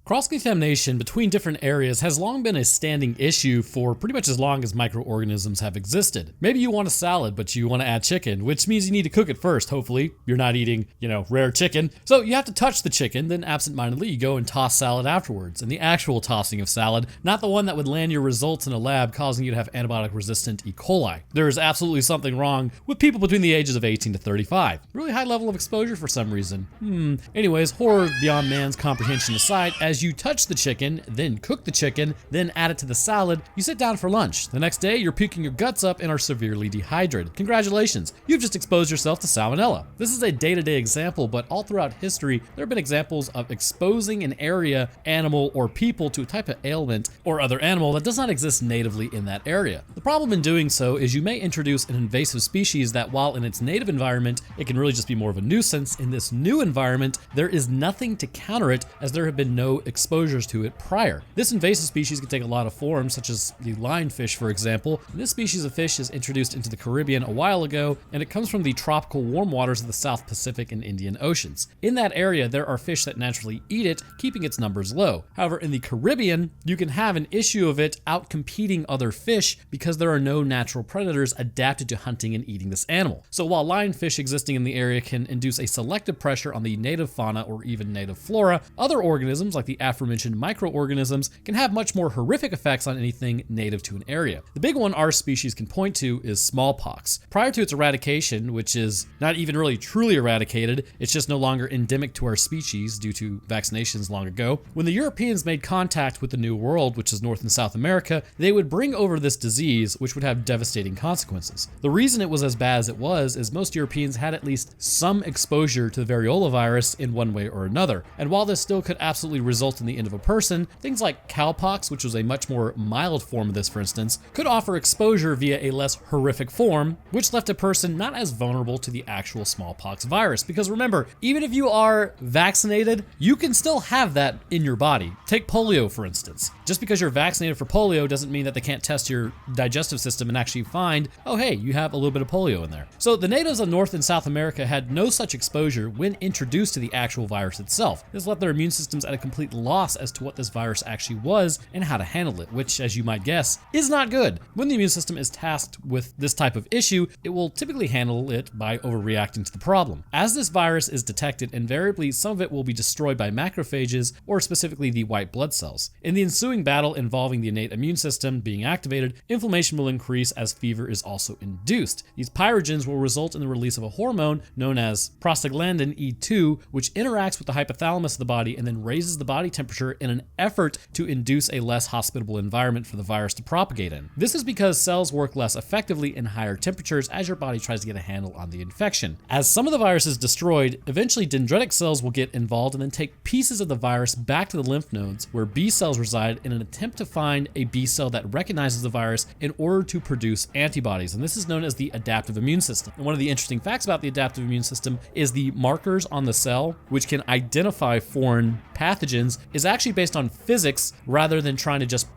Cross-contamination between different areas has long been a standing issue for pretty much as long as microorganisms have existed. Maybe you want a salad, but you want to add chicken, which means you need to cook it first, hopefully. You're not eating, rare chicken. So you have to touch the chicken, then absentmindedly you go and toss salad afterwards. And the actual tossing of salad, not the one that would land your results in a lab causing you to have antibiotic-resistant E. coli. There is absolutely something wrong with people between the ages of 18 to 35. Really high level of exposure for some reason. Anyways, horror beyond man's comprehension aside, as you touch the chicken, then cook the chicken, then add it to the salad, you sit down for lunch. The next day, you're puking your guts up and are severely dehydrated. Congratulations, you've just exposed yourself to salmonella. This is a day-to-day example, but all throughout history, there have been examples of exposing an area, animal, or people to a type of ailment or other animal that does not exist natively in that area. The problem in doing so is you may introduce an invasive species that, while in its native environment, it can really just be more of a nuisance. In this new environment, there is nothing to counter it, as there have been no exposures to it prior. This invasive species can take a lot of forms, such as the lionfish, for example. This species of fish is introduced into the Caribbean a while ago, and it comes from the tropical warm waters of the South Pacific and Indian Oceans. In that area, there are fish that naturally eat it, keeping its numbers low. However, in the Caribbean, you can have an issue of it outcompeting other fish because there are no natural predators adapted to hunting and eating this animal. So while lionfish existing in the area can induce a selective pressure on the native fauna or even native flora, other organisms like the aforementioned microorganisms can have much more horrific effects on anything native to an area. The big one our species can point to is smallpox. Prior to its eradication, which is not even really truly eradicated, it's just no longer endemic to our species due to vaccinations long ago, when the Europeans made contact with the New World, which is North and South America, they would bring over this disease, which would have devastating consequences. The reason it was as bad as it was is most Europeans had at least some exposure to the variola virus in one way or another, and while this still could absolutely result in the end of a person, things like cowpox, which was a much more mild form of this for instance, could offer exposure via a less horrific form, which left a person not as vulnerable to the actual smallpox virus. Because remember, even if you are vaccinated, you can still have that in your body. Take polio, for instance. Just because you're vaccinated for polio doesn't mean that they can't test your digestive system and actually find, oh hey, you have a little bit of polio in there. So the natives of North and South America had no such exposure when introduced to the actual virus itself. This left their immune systems at a complete loss as to what this virus actually was and how to handle it, which, as you might guess, is not good. When the immune system is tasked with this type of issue, it will typically handle it by overreacting to the problem. As this virus is detected, invariably some of it will be destroyed by macrophages, or specifically the white blood cells. In the ensuing battle involving the innate immune system being activated, inflammation will increase as fever is also induced. These pyrogens will result in the release of a hormone known as prostaglandin E2, which interacts with the hypothalamus of the body and then raises the body temperature in an effort to induce a less hospitable environment for the virus to propagate in. This is because cells work less effectively in higher temperatures as your body tries to get a handle on the infection. As some of the virus is destroyed, eventually dendritic cells will get involved and then take pieces of the virus back to the lymph nodes where B cells reside in an attempt to find a B cell that recognizes the virus in order to produce antibodies. And this is known as the adaptive immune system. And one of the interesting facts about the adaptive immune system is the markers on the cell, which can identify foreign pathogens, is actually based on physics rather than trying to just,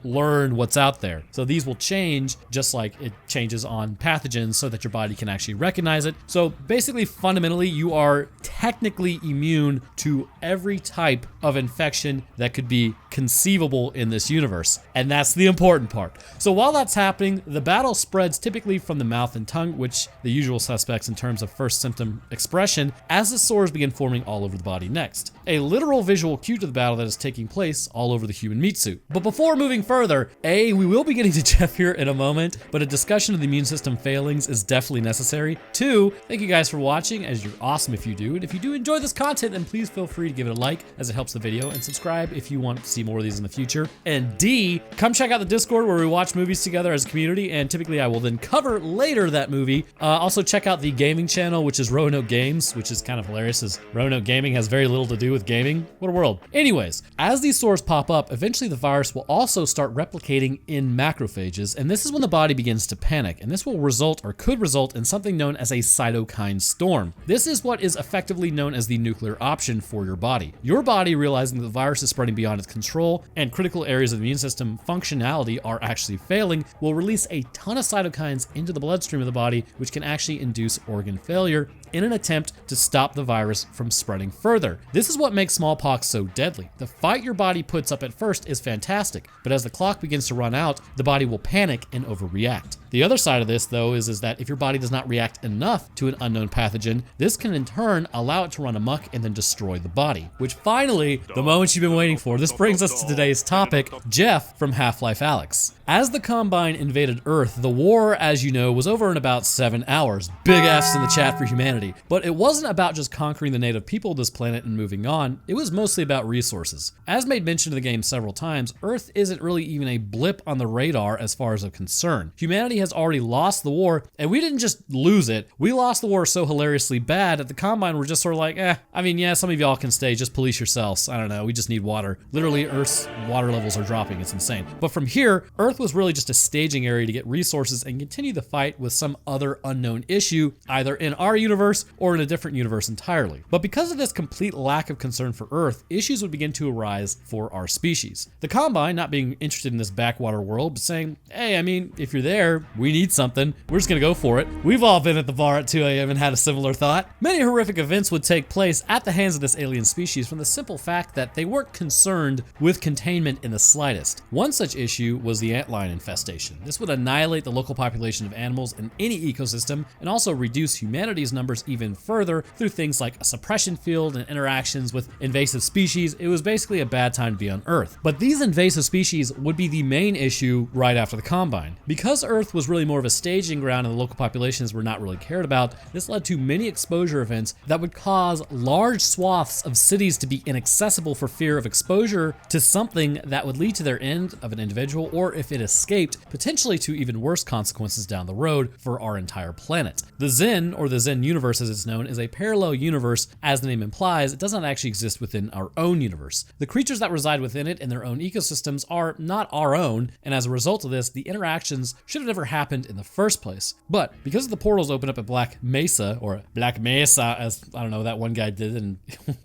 learn what's out there. So these will change just like it changes on pathogens so that your body can actually recognize it. So basically, fundamentally, you are technically immune to every type of infection that could be conceivable in this universe. And that's the important part. So while that's happening, the battle spreads typically from the mouth and tongue, which the usual suspects in terms of first symptom expression, as the sores begin forming all over the body next. A literal visual cue to the battle that is taking place all over the human meat suit. But before moving further, we will be getting to Jeff here in a moment, but a discussion of the immune system failings is definitely necessary. 2, thank you guys for watching, as you're awesome if you do. And if you do enjoy this content, then please feel free to give it a like, as it helps the video, and subscribe if you want to see more of these in the future. And D, come check out the Discord where we watch movies together as a community, and typically I will then cover later that movie. Also check out the gaming channel, which is Roanoke Games, which is kind of hilarious as Roanoke Gaming has very little to do with gaming. What a world. Anyways, as these sores pop up, eventually the virus will also start replicating in macrophages, and this is when the body begins to panic, and this will result or could result in something known as a cytokine storm. This is what is effectively known as the nuclear option for your body. Your body, realizing that the virus is spreading beyond its control and critical areas of the immune system functionality are actually failing, will release a ton of cytokines into the bloodstream of the body, which can actually induce organ failure in an attempt to stop the virus from spreading further. This is what makes smallpox so deadly. The fight your body puts up at first is fantastic, but as the clock begins to run out, the body will panic and overreact. The other side of this, though, is that if your body does not react enough to an unknown pathogen, this can in turn allow it to run amok and then destroy the body. Which finally, the moment you've been waiting for, this brings us to today's topic, Jeff from Half-Life Alyx. As the Combine invaded Earth, the war, as you know, was over in about 7 hours. Big F's in the chat for humanity. But it wasn't about just conquering the native people of this planet and moving on, it was mostly about resources. As made mention of the game several times, Earth isn't really even a blip on the radar as far as a concern. Humanity has already lost the war, and we didn't just lose it. We lost the war so hilariously bad that the Combine were just sort of like, yeah, some of y'all can stay, just police yourselves. I don't know, we just need water. Literally, Earth's water levels are dropping, it's insane. But from here, Earth was really just a staging area to get resources and continue the fight with some other unknown issue, either in our universe or in a different universe entirely. But because of this complete lack of concern for Earth, issues would begin to arise for our species. The Combine, not being interested in this backwater world, but saying, hey, I mean, if you're there, we need something. We're just gonna go for it. We've all been at the bar at 2 a.m. and had a similar thought. Many horrific events would take place at the hands of this alien species from the simple fact that they weren't concerned with containment in the slightest. One such issue was the antlion infestation. This would annihilate the local population of animals in any ecosystem and also reduce humanity's numbers even further through things like a suppression field and interactions with invasive species. It was basically a bad time to be on Earth. But these invasive species would be the main issue right after the Combine. Because Earth was really more of a staging ground and the local populations were not really cared about, this led to many exposure events that would cause large swaths of cities to be inaccessible for fear of exposure to something that would lead to their end of an individual, or if it escaped, potentially to even worse consequences down the road for our entire planet. The XEN, or the XEN universe as it's known, is a parallel universe. As the name implies, it does not actually exist within our own universe. The creatures that reside within it and their own ecosystems are not our own, and as a result of this, the interactions should have never happened in the first place. But because the portals open up at Black Mesa, or Black Mesa, as I don't know, that one guy did, and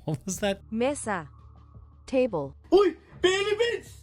what was that? Mesa. Table. Oi, baby bits!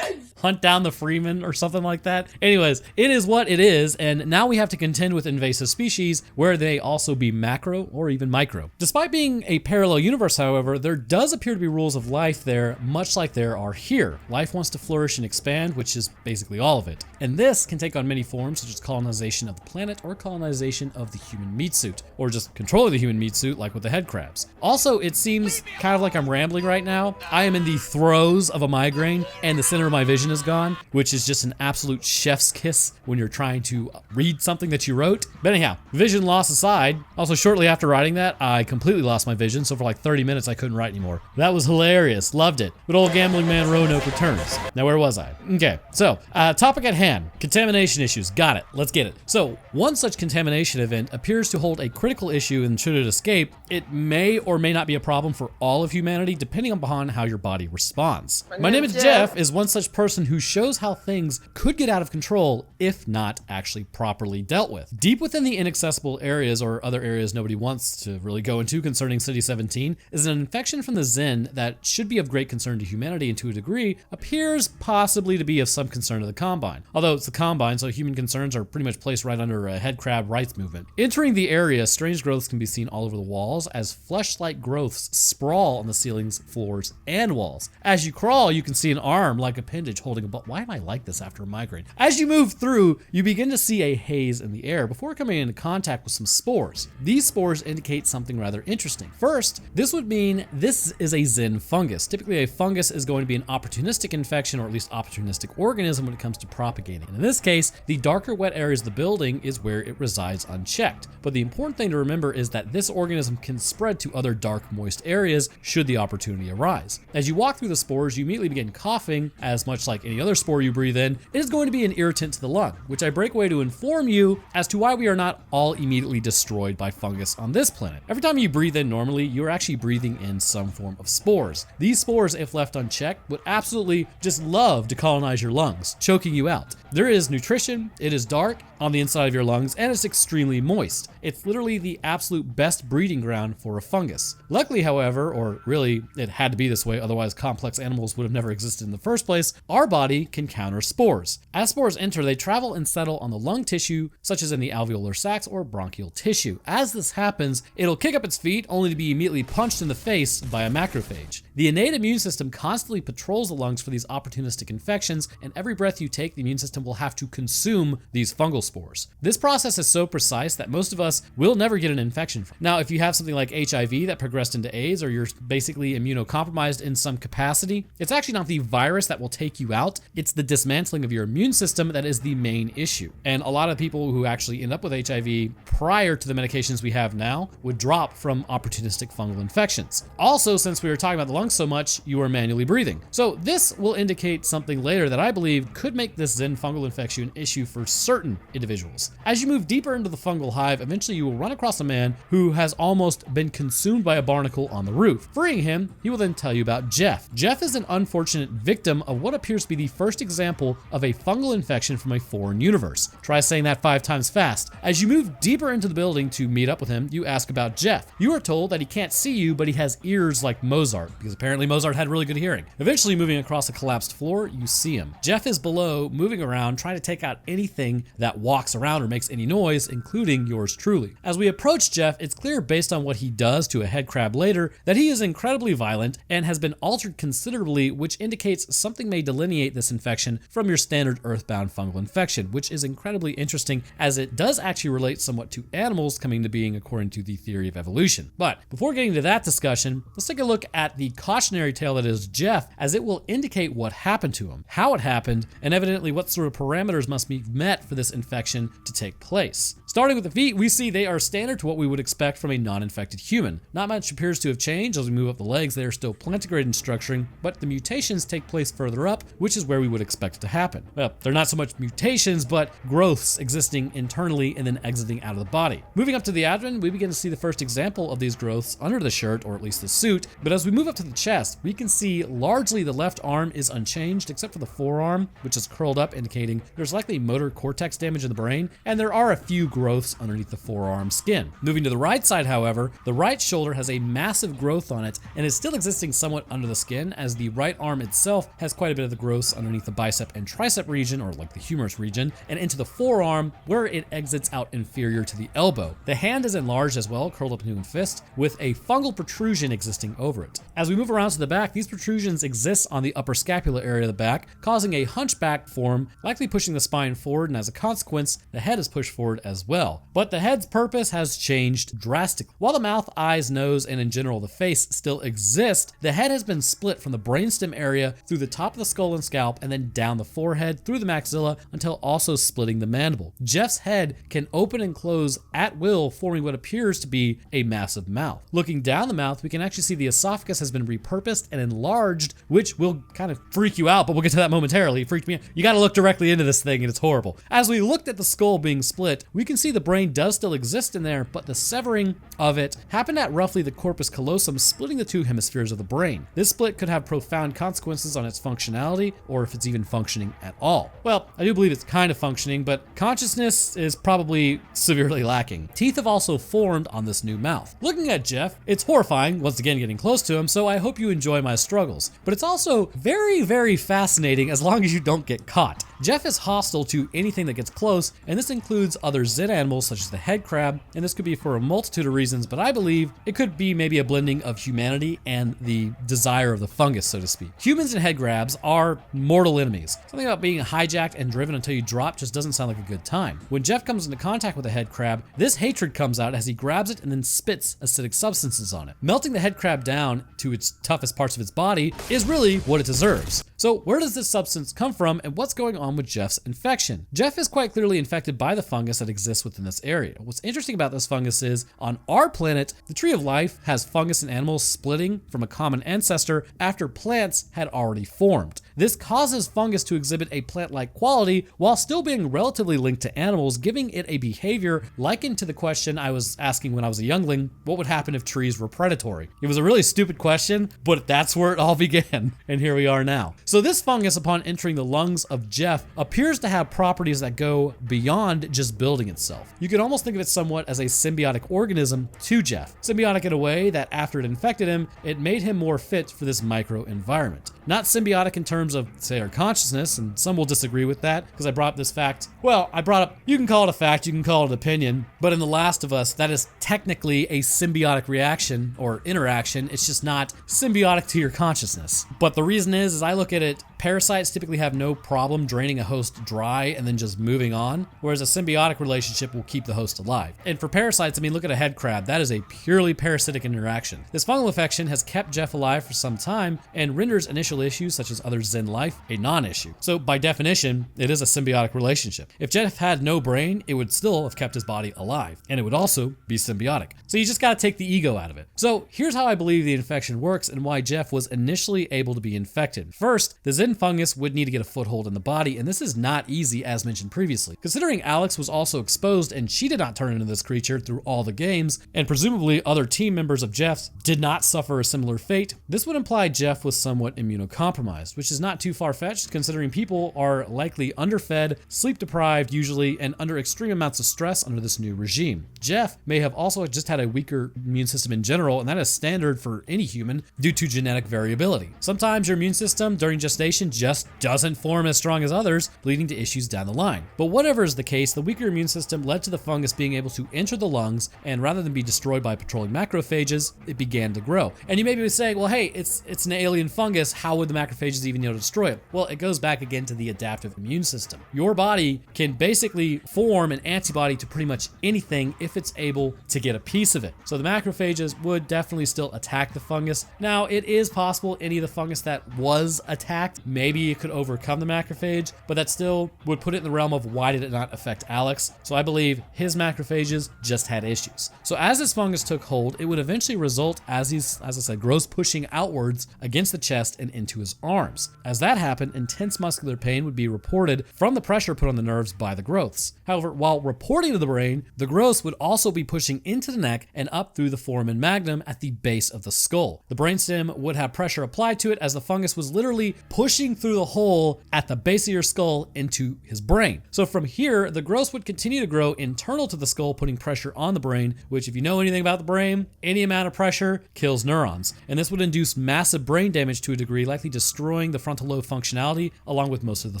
Hunt down the Freeman or something like that. Anyways, it is what it is, and now we have to contend with invasive species where they also be macro or even micro. Despite being a parallel universe, however, there does appear to be rules of life there, much like there are here. Life wants to flourish and expand, which is basically all of it. And this can take on many forms, such as colonization of the planet or colonization of the human meat suit, or just controlling the human meat suit like with the head crabs. Also, it seems kind of like I'm rambling right now. I am in the throes of a migraine, and the center of my vision is gone, which is just an absolute chef's kiss when you're trying to read something that you wrote. But anyhow, vision loss aside, also shortly after writing that, I completely lost my vision, so for like 30 minutes I couldn't write anymore. That was hilarious, loved it. But old gambling man Roanoke returns. Now where was I? Okay, so topic at hand, contamination issues, got it, let's get it. So one such contamination event appears to hold a critical issue, and should it escape, it may or may not be a problem for all of humanity depending upon how your body responds. My name is Jeff is one such person who shows how things could get out of control if not actually properly dealt with. Deep within the inaccessible areas, or other areas nobody wants to really go into concerning City 17, is an infection from the XEN that should be of great concern to humanity, and to a degree appears possibly to be of some concern to the Combine. Although it's the Combine, so human concerns are pretty much placed right under a head crab rights movement. Entering the area, strange growths can be seen all over the walls as flesh-like growths sprawl on the ceilings, floors, and walls. As you crawl, you can see an arm-like appendage holding a ball. Why am I like this after a migraine? As you move through, you begin to see a haze in the air before coming into contact with some spores. These spores indicate something rather interesting. First, this would mean this is a XEN fungus. Typically, a fungus is going to be an opportunistic infection, or at least opportunistic organism when it comes to propagating. And in this case, the darker wet areas of the building is where it resides unchecked. But the important thing to remember is that this organism can spread to other dark, moist areas should the opportunity arise. As you walk through the spores, you immediately begin coughing, as much like any other spore you breathe in. It is going to be an irritant to the lung, which I break away to inform you as to why we are not all immediately destroyed by fungus on this planet. Every time you breathe in normally, you are actually breathing in some form of spores. These spores, if left unchecked, would absolutely just love to colonize your lungs, choking you out. There is nutrition, it is dark on the inside of your lungs, and it's extremely moist. It's literally the absolute best breeding ground for a fungus. Luckily, however, or really it had to be this way, otherwise complex animals would have never existed in the first place, our body can counter spores. As spores enter, they travel and settle on the lung tissue, such as in the alveolar sacs or bronchial tissue. As this happens, it'll kick up its feet only to be immediately punched in the face by a macrophage. The innate immune system constantly patrols the lungs for these opportunistic infections, and every breath you take, the immune system will have to consume these fungal spores. This process is so precise that most of us will never get an infection from. Now, if you have something like HIV that progressed into AIDS, or you're basically immunocompromised in some capacity, it's actually not the virus that will take you out, it's the dismantling of your immune system that is the main issue. And a lot of people who actually end up with HIV prior to the medications we have now would drop from opportunistic fungal infections. Also, since we were talking about the lungs so much, you are manually breathing. So this will indicate something later that I believe could make this XEN fungal infection an issue for certain individuals. As you move deeper into the fungal hive, eventually you will run across a man who has almost been consumed by a barnacle on the roof. Freeing him, he will then tell you about Jeff. Jeff is an unfortunate victim of what appears to be the first example of a fungal infection from a foreign universe. Try saying that 5 times fast. As you move deeper into the building to meet up with him, you ask about Jeff. You are told that he can't see you, but he has ears like Mozart, because apparently Mozart had really good hearing. Eventually, moving across a collapsed floor, you see him. Jeff is below, moving around, trying to take out anything that walks around or makes any noise, including yours truly. As we approach Jeff, it's clear based on what he does to a head crab later that he is incredibly violent and has been altered considerably, which indicates something may delineate this infection from your standard earthbound fungal infection, which is incredibly interesting as it does actually relate somewhat to animals coming to being according to the theory of evolution. But before getting to that discussion, let's take a look at the cautionary tale that is Jeff, as it will indicate what happened to him, how it happened, and evidently what sort of parameters must be met for this infection to take place. Starting with the feet, we see they are standard to what we would expect from a non-infected human. Not much appears to have changed. As we move up the legs, they are still plantigrade in structuring, but the mutations take place further up, which is where we would expect it to happen. Well, they're not so much mutations, but growths existing internally and then exiting out of the body. Moving up to the abdomen, we begin to see the first example of these growths under the shirt, or at least the suit, but as we move up to the chest, we can see largely the left arm is unchanged, except for the forearm, which is curled up, indicating there's likely motor cortex damage in the brain, and there are a few growths underneath the forearm skin. Moving to the right side, however, the right shoulder has a massive growth on it and is still existing somewhat under the skin, as the right arm itself has quite a bit of the growths underneath the bicep and tricep region, or like the humerus region, and into the forearm where it exits out inferior to the elbow. The hand is enlarged as well, curled up into a fist, with a fungal protrusion existing over it. As we move around to the back, these protrusions exist on the upper scapula area of the back, causing a hunchback form, likely pushing the spine forward, and as a consequence, the head is pushed forward as well. But the head's purpose has changed drastically. While the mouth, eyes, nose, and in general the face still exist, the head has been split from the brainstem area through the top of the skull and scalp, and then down the forehead through the maxilla until also splitting the mandible. Jeff's head can open and close at will, forming what appears to be a massive mouth. Looking down the mouth, we can actually see the esophagus has been repurposed and enlarged, which will kind of freak you out, but we'll get to that momentarily. It freaked me out. You gotta look directly into this thing and it's horrible. As we looked at the skull being split, we can see the brain does still exist in there, but the severing of it happened at roughly the corpus callosum, splitting the two hemispheres of the brain. This split could have profound consequences on its functionality, or if it's even functioning at all. Well, I do believe it's kind of functioning, but consciousness is probably severely lacking. Teeth have also formed on this new mouth. Looking at Jeff, it's horrifying, once again getting close to him, so I hope you enjoy my struggles. But it's also very, very fascinating as long as you don't get caught. Jeff is hostile to anything that gets close, and this includes other XEN animals such as the head crab, and this could be for a multitude of reasons, but I believe it could be maybe a blending of humanity and the desire of the fungus, so to speak. Humans and head crabs are mortal enemies. Something about being hijacked and driven until you drop just doesn't sound like a good time. When Jeff comes into contact with a head crab, this hatred comes out as he grabs it and then spits acidic substances on it. Melting the head crab down to its toughest parts of its body is really what it deserves. So where does this substance come from, and what's going on with Jeff's infection? Jeff is quite clearly infected by the fungus that exists within this area. What's interesting about this fungus is, on our planet, the tree of life has fungus and animals splitting from a common ancestor after plants had already formed. This causes fungus to exhibit a plant-like quality while still being relatively linked to animals, giving it a behavior likened to the question I was asking when I was a youngling: what would happen if trees were predatory? It was a really stupid question, but that's where it all began, and here we are now. So this fungus, upon entering the lungs of Jeff, appears to have properties that go beyond just building itself. You can almost think of it somewhat as a symbiotic organism to Jeff. Symbiotic in a way that after it infected him, it made him more fit for this microenvironment. Not symbiotic in terms of, say, our consciousness, and some will disagree with that because I brought up this fact. Well, I brought up, you can call it a fact, you can call it an opinion, but in The Last of Us, that is technically a symbiotic reaction or interaction. It's just not symbiotic to your consciousness. But the reason is I look at it, parasites typically have no problem draining a host dry and then just moving on, whereas a symbiotic relationship will keep the host alive. And for parasites, I mean, look at a head crab. That is a purely parasitic interaction. This fungal infection has kept Jeff alive for some time and renders initial issues such as other Xen life a non-issue. So by definition, it is a symbiotic relationship. If Jeff had no brain, it would still have kept his body alive, and it would also be symbiotic. So you just gotta take the ego out of it. So here's how I believe the infection works and why Jeff was initially able to be infected. First, the Xen fungus would need to get a foothold in the body, and this is not easy as mentioned previously. Considering Alyx was also exposed and she did not turn into this creature through all the games, and presumably other team members of Jeff's did not suffer a similar fate, this would imply Jeff was somewhat immunocompromised, which is not too far-fetched considering people are likely underfed, sleep-deprived usually, and under extreme amounts of stress under this new regime. Jeff may have also just had a weaker immune system in general, and that is standard for any human due to genetic variability. Sometimes your immune system during gestation just doesn't form as strong as others, leading to issues down the line. But whatever is the case, the weaker immune system led to the fungus being able to enter the lungs, and rather than be destroyed by patrolling macrophages, it began to grow. And you may be saying, well, hey, it's an alien fungus, how would the macrophages even be able to destroy it? Well, it goes back again to the adaptive immune system. Your body can basically form an antibody to pretty much anything if it's able to get a piece of it. So the macrophages would definitely still attack the fungus. Now, it is possible any of the fungus that was attacked, maybe it could overcome the macrophage, but that still would put it in the realm of why did it not affect Alyx? So I believe his macrophages just had issues. So as this fungus took hold, it would eventually result as he's, as I said, grows pushing outwards against the chest and into his arms. As that happened, intense muscular pain would be reported from the pressure put on the nerves by the growths. However, while reporting to the brain, the growths would also be pushing into the neck and up through the foramen magnum at the base of the skull. The brainstem would have pressure applied to it as the fungus was literally pushing through the hole at the base of your skull into his brain. So from here, the growths would continue to grow internal to the skull, putting pressure on the brain, which if you know anything about the brain, any amount of pressure kills neurons. And this would induce massive brain damage to a degree, likely destroying the frontal lobe functionality along with most of the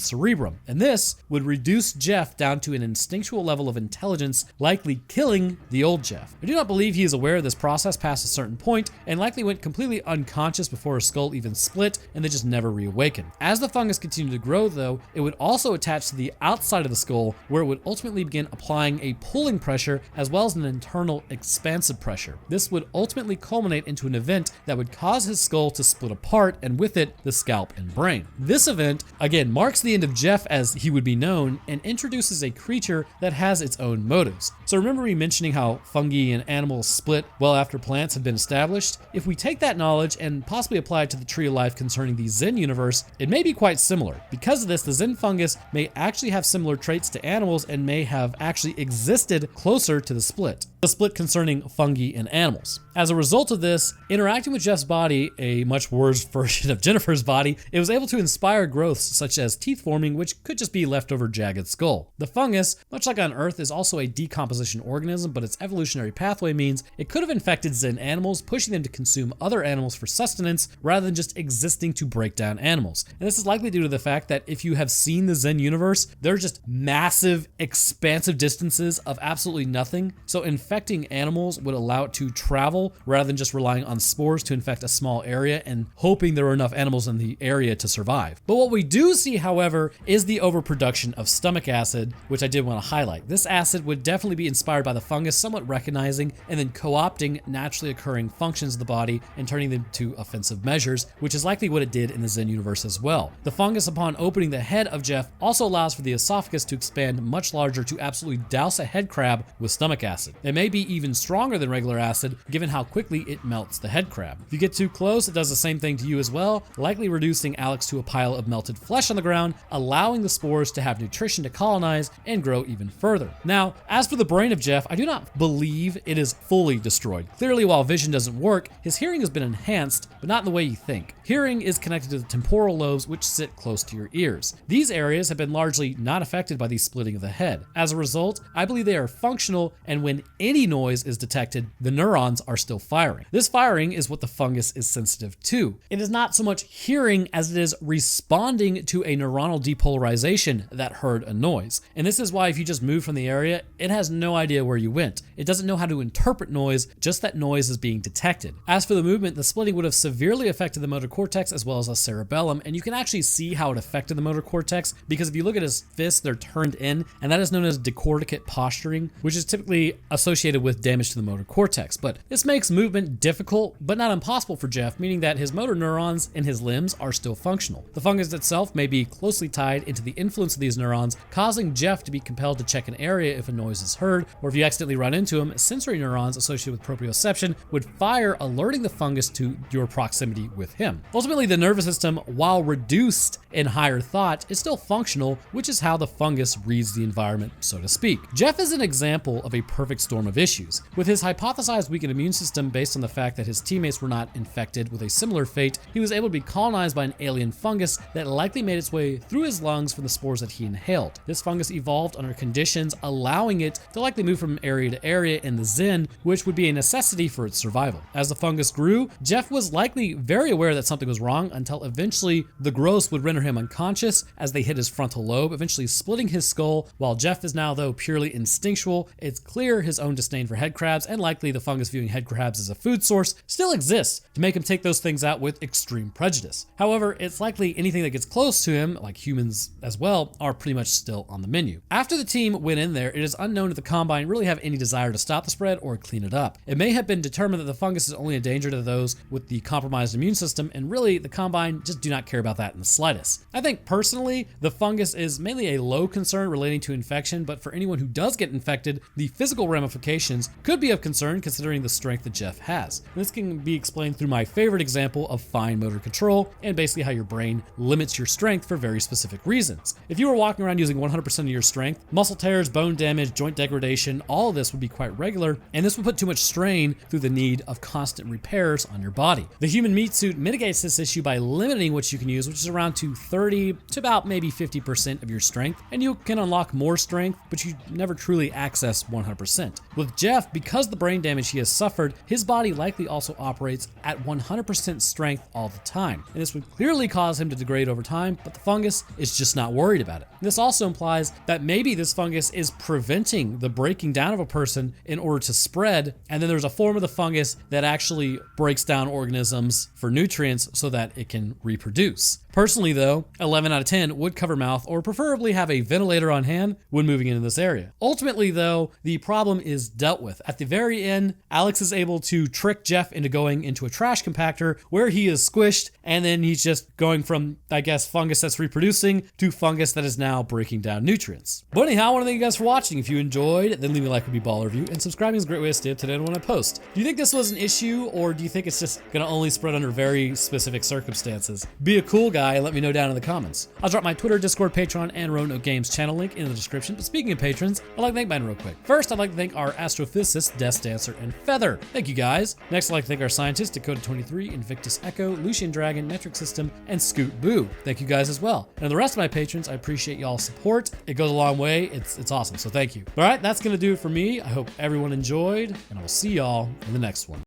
cerebrum. And this would reduce Jeff down to an instinctual level of intelligence, likely killing the old Jeff. I do not believe he is aware of this process past a certain point and likely went completely unconscious before his skull even split and then just never reawakened. As the fungus continued to grow though, it would also attach to the outside of the skull where it would ultimately begin applying a pulling pressure as well as an internal expansive pressure. This would ultimately culminate into an event that would cause his skull to split apart and with it the scalp and brain. This event again marks the end of Jeff as he would be known and introduces a creature that has its own motives. So remember me mentioning how fungi and animals split well after plants have been established? If we take that knowledge and possibly apply it to the tree of life concerning the Xen universe, it may be quite similar. Because of this, the Xen fungus may actually have similar traits to animals and may have actually existed closer to the split concerning fungi and animals. As a result of this, interacting with Jeff's body, a much worse version of Jennifer's body, it was able to inspire growths such as teeth forming, which could just be leftover jagged skull. The fungus, much like on Earth, is also a decomposition organism, but its evolutionary pathway means it could have infected Xen animals, pushing them to consume other animals for sustenance rather than just existing to break down animals. And this is likely due to the fact that if you have seen the Xen universe, they're just massive, expansive distances of absolutely nothing. So infecting animals would allow it to travel rather than just relying on spores to infect a small area and hoping there are enough animals in the area to survive. But what we do see, however, is the overproduction of stomach acid, which I did want to highlight. This acid would definitely be inspired by the fungus, somewhat recognizing and then co-opting naturally occurring functions of the body and turning them to offensive measures, which is likely what it did in the Xen universe as well. The fungus, upon opening the head of Jeff, also allows for the esophagus to expand much larger to absolutely douse a head crab with stomach acid. It may be even stronger than regular acid, given how quickly it melts the head crab. If you get too close, it does the same thing to you as well, likely reducing Alyx to a pile of melted flesh on the ground, allowing the spores to have nutrition to colonize and grow even further. Now, as for the brain of Jeff, I do not believe it is fully destroyed. Clearly, while vision doesn't work, his hearing has been enhanced, but not in the way you think. Hearing is connected to the temporal lobes, which sit close to your ears. These areas have been largely not affected by the splitting of the head. As a result, I believe they are functional, and when any noise is detected, the neurons are still firing. This firing is what the fungus is sensitive to. It is not so much much hearing as it is responding to a neuronal depolarization that heard a noise. And this is why if you just move from the area, it has no idea where you went. It doesn't know how to interpret noise, just that noise is being detected. As for the movement, the splitting would have severely affected the motor cortex as well as the cerebellum, and you can actually see how it affected the motor cortex because if you look at his fists, they're turned in, and that is known as decorticate posturing, which is typically associated with damage to the motor cortex. But this makes movement difficult, but not impossible for Jeff, meaning that his motor neurons in his limbs are still functional. The fungus itself may be closely tied into the influence of these neurons, causing Jeff to be compelled to check an area if a noise is heard, or if you accidentally run into him, sensory neurons associated with proprioception would fire, alerting the fungus to your proximity with him. Ultimately, the nervous system, while reduced in higher thought, is still functional, which is how the fungus reads the environment, so to speak. Jeff is an example of a perfect storm of issues. With his hypothesized weakened immune system based on the fact that his teammates were not infected with a similar fate, he was able to be colonized by an alien fungus that likely made its way through his lungs from the spores that he inhaled. This fungus evolved under conditions allowing it to likely move from area to area in the XEN, which would be a necessity for its survival. As the fungus grew, Jeff was likely very aware that something was wrong until eventually the growth would render him unconscious as they hit his frontal lobe, eventually splitting his skull. While Jeff is now, though, purely instinctual, it's clear his own disdain for head crabs, and likely the fungus viewing head crabs as a food source, still exists to make him take those things out with extreme prejudice. However, it's likely anything that gets close to him, like humans as well, are pretty much still on the menu. After the team went in there, it is unknown if the Combine really have any desire to stop the spread or clean it up. It may have been determined that the fungus is only a danger to those with the compromised immune system, and really the Combine just do not care about that in the slightest. I think personally, the fungus is mainly a low concern relating to infection, but for anyone who does get infected, the physical ramifications could be of concern considering the strength that Jeff has. This can be explained through my favorite example of fine motor control and basically how your brain limits your strength for very specific reasons. If you were walking around using 100% of your strength, muscle tears, bone damage, joint degradation, all of this would be quite regular, and this would put too much strain through the need of constant repairs on your body. The human meat suit mitigates this issue by limiting what you can use, which is around to 30 to about maybe 50% of your strength, and you can unlock more strength, but you never truly access 100%. With Jeff, because the brain damage he has suffered, his body likely also operates at 100% strength all the time, and this would clearly cause him to degrade over time, but the fungus is just not worried about it. This also implies that maybe this fungus is preventing the breaking down of a person in order to spread, and then there's a form of the fungus that actually breaks down organisms for nutrients so that it can reproduce. Personally though, 11 out of 10 would cover mouth or preferably have a ventilator on hand when moving into this area. Ultimately though, the problem is dealt with. At the very end, Alyx is able to trick Jeff into going into a trash compactor where he is squished, and then he's just going from, I guess, fungus that's reproducing to fungus that is now breaking down nutrients. But anyhow, I want to thank you guys for watching. If you enjoyed, then leave me a like, would be baller review, and subscribing is a great way to stay up to date on when I post. Do you think this was an issue, or do you think it's just gonna only spread under very specific circumstances? Be a cool guy and let me know down in the comments. I'll drop my Twitter, Discord, Patreon, and Roanoke Games channel link in the description. But speaking of patrons, I'd like to thank mine real quick. First, I'd like to thank our astrophysicist, Death Dancer, and Feather. Thank you guys. Next, I'd like to thank our scientists, Dakota23, Invictus Echo, Lucian Dragon, Metric System, and Scoot Boo. Thank you guys as well. And the rest of my patrons, I appreciate y'all's support. It goes a long way. It's awesome. So thank you. All right, that's gonna do it for me. I hope everyone enjoyed, and I will see y'all in the next one.